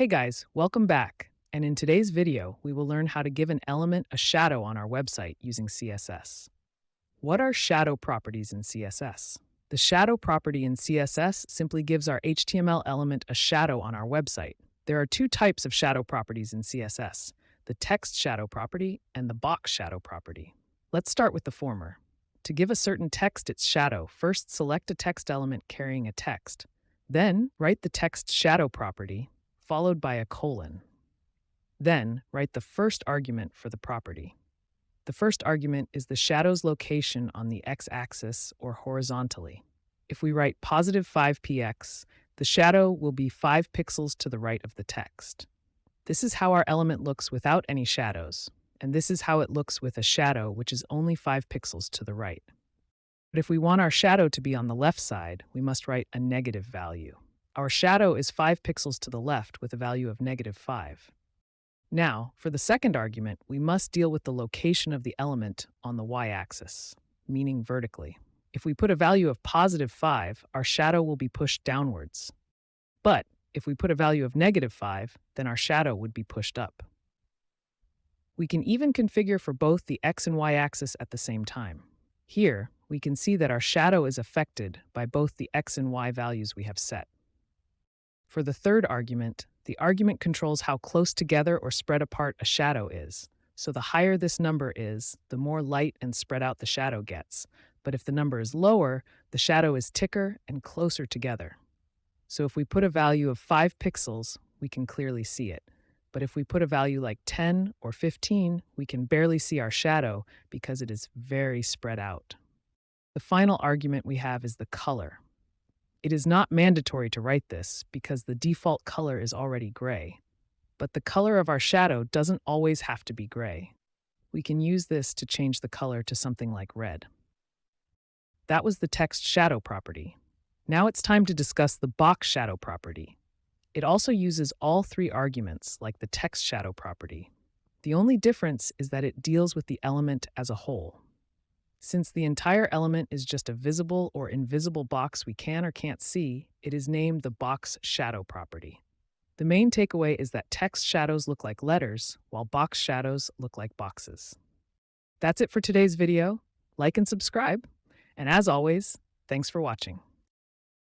Hey guys, welcome back. And in today's video, we will learn how to give an element a shadow on our website using CSS. What are shadow properties in CSS? The shadow property in CSS simply gives our HTML element a shadow on our website. There are two types of shadow properties in CSS, the text shadow property and the box shadow property. Let's start with the former. To give a certain text its shadow, first select a text element carrying a text. Then write the text shadow property, followed by a colon. Then write the first argument for the property. The first argument is the shadow's location on the x-axis or horizontally. If we write positive 5px, the shadow will be 5 pixels to the right of the text. This is how our element looks without any shadows, and this is how it looks with a shadow which is only 5 pixels to the right. But if we want our shadow to be on the left side, we must write a negative value. Our shadow is 5 pixels to the left with a value of -5. Now, for the second argument, we must deal with the location of the element on the y-axis, meaning vertically. If we put a value of +5, our shadow will be pushed downwards. But if we put a value of -5, then our shadow would be pushed up. We can even configure for both the x and y-axis at the same time. Here, we can see that our shadow is affected by both the x and y values we have set. For the third argument, the argument controls how close together or spread apart a shadow is. So the higher this number is, the more light and spread out the shadow gets. But if the number is lower, the shadow is thicker and closer together. So if we put a value of 5 pixels, we can clearly see it. But if we put a value like 10 or 15, we can barely see our shadow because it is very spread out. The final argument we have is the color. It is not mandatory to write this because the default color is already gray. But the color of our shadow doesn't always have to be gray. We can use this to change the color to something like red. That was the text shadow property. Now it's time to discuss the box shadow property. It also uses all three arguments like the text shadow property. The only difference is that it deals with the element as a whole. Since the entire element is just a visible or invisible box we can or can't see, it is named the box shadow property. The main takeaway is that text shadows look like letters, while box shadows look like boxes. That's it for today's video. Like and subscribe. And as always, thanks for watching.